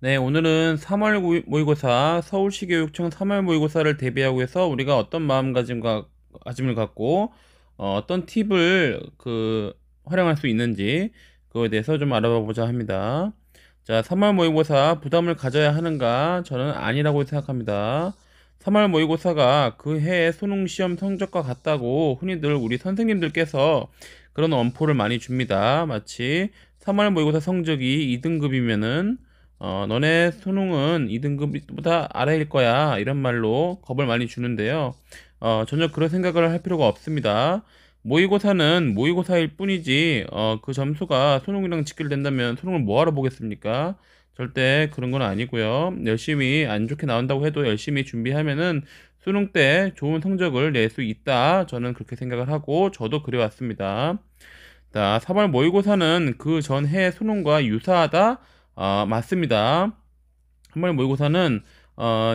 네, 오늘은 3월 모의고사 서울시교육청 3월 모의고사를 대비하고 해서 우리가 어떤 마음가짐을 갖고 떤 팁을 활용할 수 있는지 그거에 대해서 좀 알아봐 보자 합니다. 자, 3월 모의고사 부담을 가져야 하는가? 저는 아니라고 생각합니다. 3월 모의고사가 그 해의 수능 시험 성적과 같다고 흔히들 우리 선생님들께서 그런 엄포를 많이 줍니다. 마치 3월 모의고사 성적이 2등급이면은 너네 수능은 2등급보다 아래일 거야. 이런 말로 겁을 많이 주는데요. 전혀 그런 생각을 할 필요가 없습니다. 모의고사는 모의고사일 뿐이지, 그 점수가 수능이랑 직결된다면 수능을 뭐하러 보겠습니까? 절대 그런 건 아니고요. 열심히 안 좋게 나온다고 해도 열심히 준비하면은 수능 때 좋은 성적을 낼 수 있다. 저는 그렇게 생각을 하고, 저도 그래왔습니다. 자, 3월 모의고사는 그 전해 수능과 유사하다? 맞습니다. 3월 모의고사는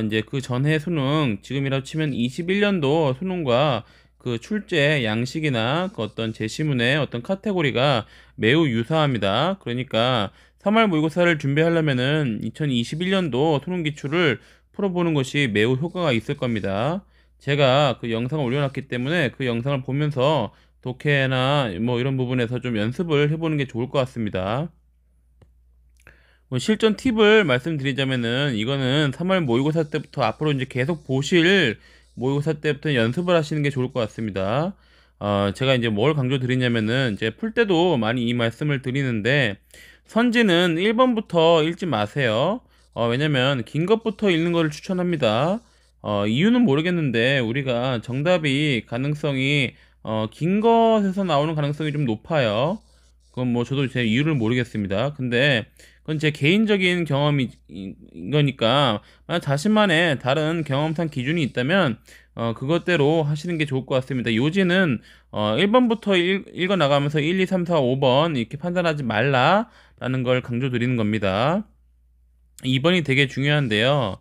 이제 그 전해 수능, 지금이라고 치면 21년도 수능과 그 출제 양식이나 그 어떤 제시문의 어떤 카테고리가 매우 유사합니다. 그러니까 3월 모의고사를 준비하려면은 2021년도 수능 기출을 풀어보는 것이 매우 효과가 있을 겁니다. 제가 그 영상을 올려놨기 때문에 그 영상을 보면서 독해나 뭐 이런 부분에서 좀 연습을 해보는 게 좋을 것 같습니다. 뭐 실전 팁을 말씀드리자면은 이거는 3월 모의고사 때부터 앞으로 이제 계속 보실 모의고사 때부터 연습을 하시는 게 좋을 것 같습니다. 제가 이제 뭘 강조드리냐면은 이제 풀 때도 많이 이 말씀을 드리는데 선지는 1번부터 읽지 마세요. 왜냐면 긴 것부터 읽는 것을 추천합니다. 이유는 모르겠는데 우리가 정답이 가능성이 긴 것에서 나오는 가능성이 좀 높아요. 그건 뭐 저도 제 이유를 모르겠습니다. 근데 그건 제 개인적인 경험인 거니까 만약 자신만의 다른 경험상 기준이 있다면 그것대로 하시는 게 좋을 것 같습니다. 요지는 1번부터 읽어 나가면서 1, 2, 3, 4, 5번 이렇게 판단하지 말라라는 걸 강조드리는 겁니다. 2번이 되게 중요한데요.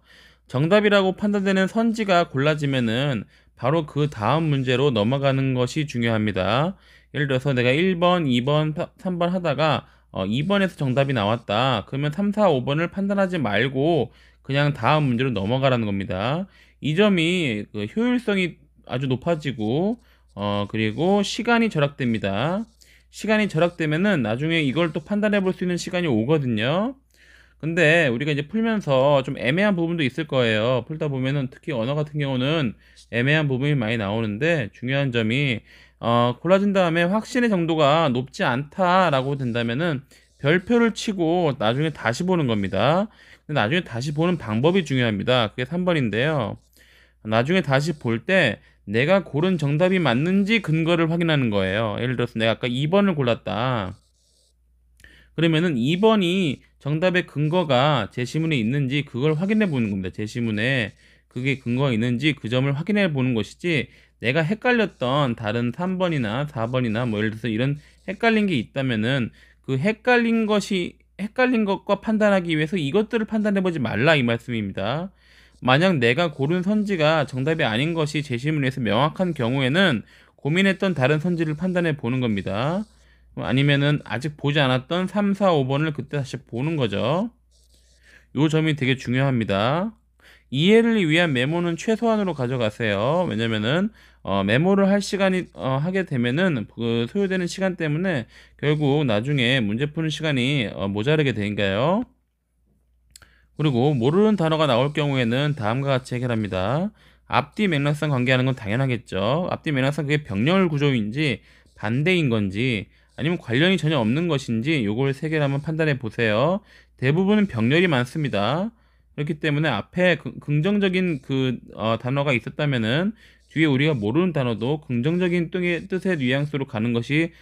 정답이라고 판단되는 선지가 골라지면은 바로 그 다음 문제로 넘어가는 것이 중요합니다. 예를 들어서 내가 1번, 2번, 3번 하다가 2번에서 정답이 나왔다. 그러면 3, 4, 5번을 판단하지 말고 그냥 다음 문제로 넘어가라는 겁니다. 이 점이 그 효율성이 아주 높아지고 그리고 시간이 절약됩니다. 시간이 절약되면은 나중에 이걸 또 판단해 볼 수 있는 시간이 오거든요. 근데 우리가 이제 풀면서 좀 애매한 부분도 있을 거예요. 풀다 보면은 특히 언어 같은 경우는 애매한 부분이 많이 나오는데 중요한 점이 골라진 다음에 확신의 정도가 높지 않다라고 된다면은 별표를 치고 나중에 다시 보는 겁니다. 근데 나중에 다시 보는 방법이 중요합니다. 그게 3번인데요. 나중에 다시 볼 때 내가 고른 정답이 맞는지 근거를 확인하는 거예요. 예를 들어서 내가 아까 2번을 골랐다. 그러면은 2번이 정답의 근거가 제시문에 있는지 그걸 확인해 보는 겁니다. 제시문에 그게 근거가 있는지 그 점을 확인해 보는 것이지 내가 헷갈렸던 다른 3번이나 4번이나 뭐 예를 들어서 이런 헷갈린 게 있다면은 그 헷갈린 것과 판단하기 위해서 이것들을 판단해 보지 말라 이 말씀입니다. 만약 내가 고른 선지가 정답이 아닌 것이 제시문에서 명확한 경우에는 고민했던 다른 선지를 판단해 보는 겁니다. 아니면은 아직 보지 않았던 3, 4, 5번을 그때 다시 보는 거죠. 요 점이 되게 중요합니다. 이해를 위한 메모는 최소한으로 가져가세요. 왜냐면은 메모를 할 시간이 하게 되면은 그 소요되는 시간 때문에 결국 나중에 문제 푸는 시간이 모자르게 되니까요. 그리고 모르는 단어가 나올 경우에는 다음과 같이 해결합니다. 앞뒤 맥락상 관계하는 건 당연하겠죠. 앞뒤 맥락상 그게 병렬 구조인지 반대인 건지 아니면 관련이 전혀 없는 것인지 요걸 세 개를 한번 판단해 보세요. 대부분은 병렬이 많습니다. 그렇기 때문에 앞에 긍정적인 단어가 있었다면은 뒤에 우리가 모르는 단어도 긍정적인 뜻의 뉘앙스로 가는 것이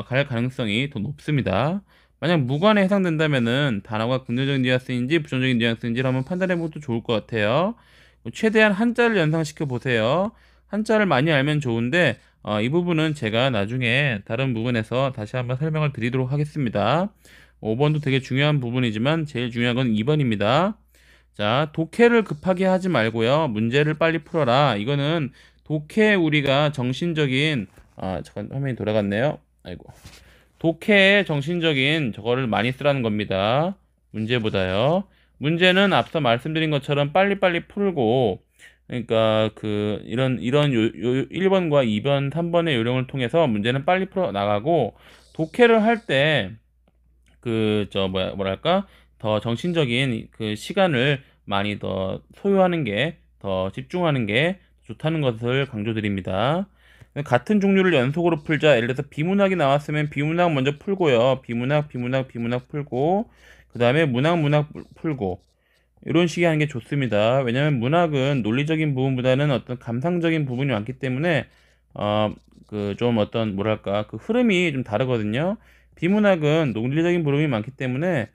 갈 가능성이 더 높습니다. 만약 무관에 해당된다면은 단어가 긍정적인 뉘앙스인지 부정적인 뉘앙스인지를 한번 판단해 보도 좋을 것 같아요. 최대한 한자를 연상시켜 보세요. 한자를 많이 알면 좋은데 이 부분은 제가 나중에 다른 부분에서 다시 한번 설명을 드리도록 하겠습니다. 5번도 되게 중요한 부분이지만 제일 중요한 건 2번입니다. 자, 독해를 급하게 하지 말고요. 문제를 빨리 풀어라. 이거는 독해 우리가 정신적인 잠깐 화면이 돌아갔네요. 아이고. 독해의 정신적인 저거를 많이 쓰라는 겁니다. 문제보다요. 문제는 앞서 말씀드린 것처럼 빨리빨리 풀고, 그러니까 이런 1번과 2번, 3번의 요령을 통해서 문제는 빨리 풀어 나가고, 독해를 할 때 뭐랄까 더 정신적인 시간을 많이 더 소요하는 게, 더 집중하는 게 좋다는 것을 강조드립니다. 같은 종류를 연속으로 풀자. 예를 들어서 비문학이 나왔으면 비문학 먼저 풀고요. 비문학 풀고, 그 다음에 문학 풀고, 이런 식의 하는 게 좋습니다. 왜냐하면 문학은 논리적인 부분보다는 어떤 감상적인 부분이 많기 때문에 좀 어떤 뭐랄까 흐름이 좀 다르거든요. 비문학은 논리적인 부분이 많기 때문에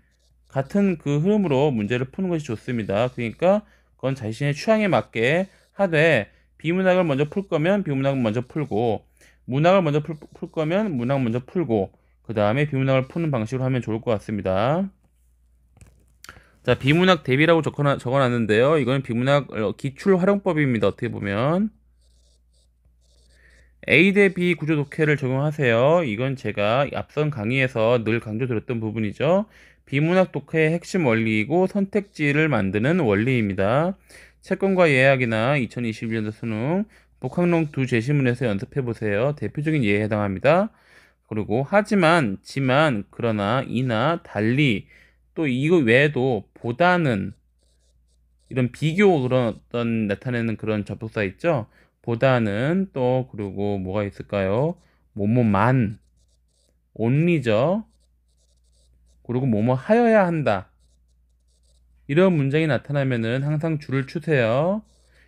같은 흐름으로 문제를 푸는 것이 좋습니다. 그러니까 그건 자신의 취향에 맞게 하되, 비문학을 먼저 풀 거면 비문학을 먼저 풀고, 문학을 먼저 풀 거면 문학 먼저 풀고, 그 다음에 비문학을 푸는 방식으로 하면 좋을 것 같습니다. 자, 비문학 대비라고 적어놨는데요. 이건 비문학 기출 활용법입니다. 어떻게 보면 A 대 B 구조 독해를 적용하세요. 이건 제가 앞선 강의에서 늘 강조드렸던 부분이죠. 비문학 독해의 핵심 원리이고 선택지를 만드는 원리입니다. 채권과 예학이나 2021년도 수능 복학록 두 제시문에서 연습해 보세요. 대표적인 예에 해당합니다. 그리고 하지만, 지만, 그러나, 이나, 달리, 또 이거 외에도 보다는, 이런 비교 그런 어떤 나타내는 그런 접속사 있죠? 보다는, 또 그리고 뭐가 있을까요? 뭐뭐만, only죠. 그리고 뭐뭐 하여야 한다. 이런 문장이 나타나면은 항상 줄을 추세요.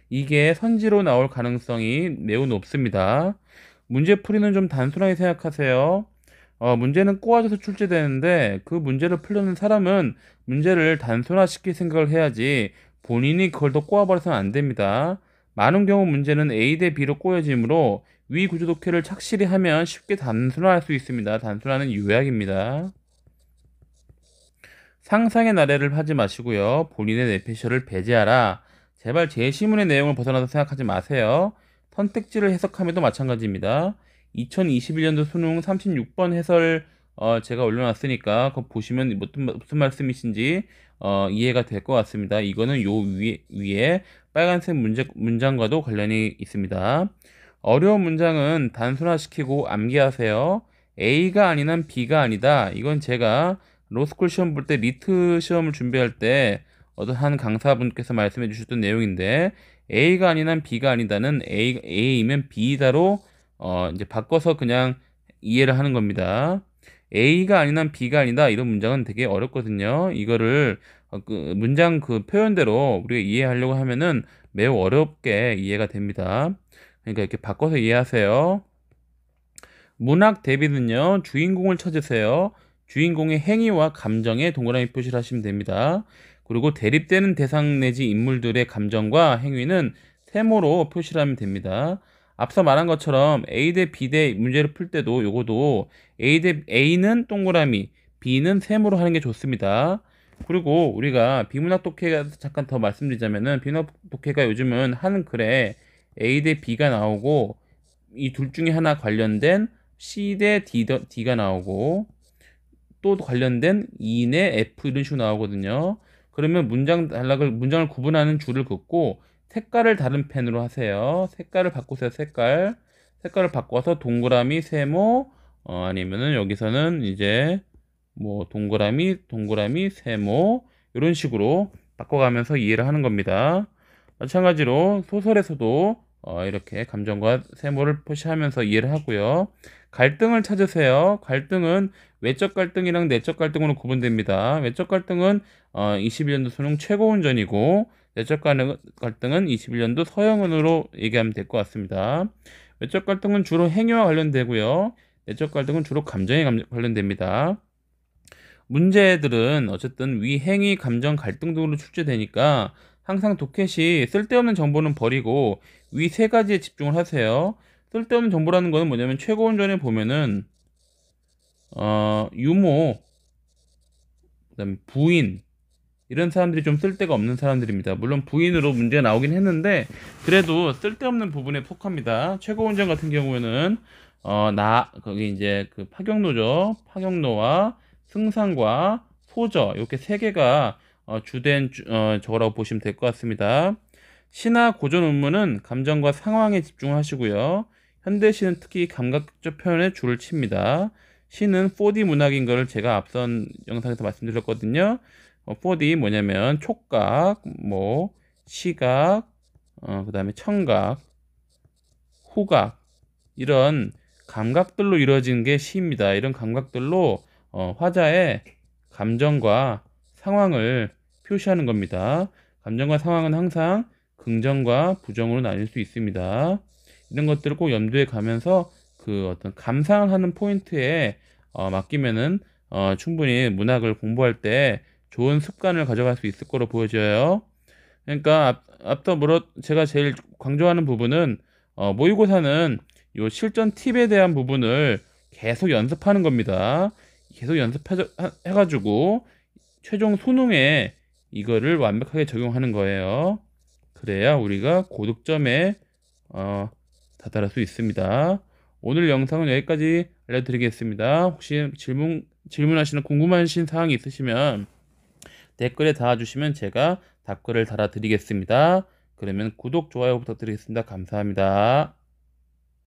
이게 선지로 나올 가능성이 매우 높습니다. 문제풀이는 좀 단순하게 생각하세요. 문제는 꼬아져서 출제되는데 그 문제를 풀려는 사람은 문제를 단순화시킬 생각을 해야지 본인이 그걸 더 꼬아버려서는 안 됩니다. 많은 경우 문제는 A 대 B로 꼬여지므로 위 구조 독해를 착실히 하면 쉽게 단순화할 수 있습니다. 단순화는 요약입니다. 상상의 나래를 하지 마시고요. 본인의 뇌피셜을 배제하라. 제발 제시문의 내용을 벗어나서 생각하지 마세요. 선택지를 해석함에도 마찬가지입니다. 2021년도 수능 36번 해설 제가 올려놨으니까 그거 보시면 무슨 말씀이신지 이해가 될 것 같습니다. 이거는 요 위에 빨간색 문장과도 관련이 있습니다. 어려운 문장은 단순화시키고 암기하세요. A가 아닌 한 B가 아니다. 이건 제가 로스쿨 시험 볼 때 리트 시험을 준비할 때 어떤 한 강사분께서 말씀해 주셨던 내용인데, A가 아닌 한 B가 아니다는 A이면 B다로 이제 바꿔서 그냥 이해를 하는 겁니다. A가 아닌 한 B가 아니다, 이런 문장은 되게 어렵거든요. 이거를 문장 표현대로 우리가 이해하려고 하면은 매우 어렵게 이해가 됩니다. 그러니까 이렇게 바꿔서 이해하세요. 문학 대비는요, 주인공을 찾으세요. 주인공의 행위와 감정에 동그라미 표시를 하시면 됩니다. 그리고 대립되는 대상 내지 인물들의 감정과 행위는 세모로 표시를 하면 됩니다. 앞서 말한 것처럼 A 대 B 대 문제를 풀 때도 요거도 A는 동그라미, B는 세모로 하는 게 좋습니다. 그리고 우리가 비문학 독해가 잠깐 더 말씀드리자면은, 비문학 독해가 요즘은 하는 글에 A 대 B가 나오고 이 둘 중에 하나 관련된 C 대 D가 나오고 또 관련된 E 내 F 이런 식으로 나오거든요. 그러면 문장을 구분하는 줄을 긋고 색깔을 다른 펜으로 하세요. 색깔을 바꾸세요. 색깔을 바꿔서 동그라미, 세모, 아니면은 여기서는 이제 뭐 동그라미, 세모 이런 식으로 바꿔가면서 이해를 하는 겁니다. 마찬가지로 소설에서도 이렇게 감정과 세모를 표시하면서 이해를 하고요. 갈등을 찾으세요. 갈등은 외적 갈등이랑 내적 갈등으로 구분됩니다. 외적 갈등은 21년도 수능 최고운전이고, 내적 갈등은 21년도 서영은으로 얘기하면 될 것 같습니다. 외적 갈등은 주로 행위와 관련되고요. 내적 갈등은 주로 감정에 관련됩니다. 문제들은 어쨌든 위 행위, 감정, 갈등 등으로 출제되니까 항상 독해시 쓸데없는 정보는 버리고 위 세 가지에 집중을 하세요. 쓸데없는 정보라는 거는 뭐냐면, 최고운전에 보면은 유모, 그다음에 부인, 이런 사람들이 좀 쓸데가 없는 사람들입니다. 물론 부인으로 문제가 나오긴 했는데 그래도 쓸데없는 부분에 속합니다. 최고운전 같은 경우에는 거기 이제 파경노죠. 파경노와 승상과 소저, 이렇게 세 개가 저거라고 보시면 될 것 같습니다. 시나 고전 운문은 감정과 상황에 집중하시고요. 현대시는 특히 감각적 표현에 줄을 칩니다. 시는 4D 문학인 것을 제가 앞선 영상에서 말씀드렸거든요. 4D 뭐냐면 촉각, 뭐 시각, 그다음에 청각, 후각 이런 감각들로 이루어진 게 시입니다. 이런 감각들로 화자의 감정과 상황을 표시하는 겁니다. 감정과 상황은 항상 긍정과 부정으로 나뉠 수 있습니다. 이런 것들을 꼭 염두에 가면서 그 어떤 감상을 하는 포인트에 맡기면은 충분히 문학을 공부할 때 좋은 습관을 가져갈 수 있을 거로 보여져요. 그러니까 앞서 제가 제일 강조하는 부분은 모의고사는 요 실전 팁에 대한 부분을 계속 연습하는 겁니다. 계속 연습해가지고 최종 수능에 이거를 완벽하게 적용하는 거예요. 그래야 우리가 고득점에 다다를 수 있습니다. 오늘 영상은 여기까지 알려드리겠습니다. 혹시 질문하시는 궁금하신 사항이 있으시면 댓글에 달아주시면 제가 답글을 달아드리겠습니다. 그러면 구독, 좋아요 부탁드리겠습니다. 감사합니다.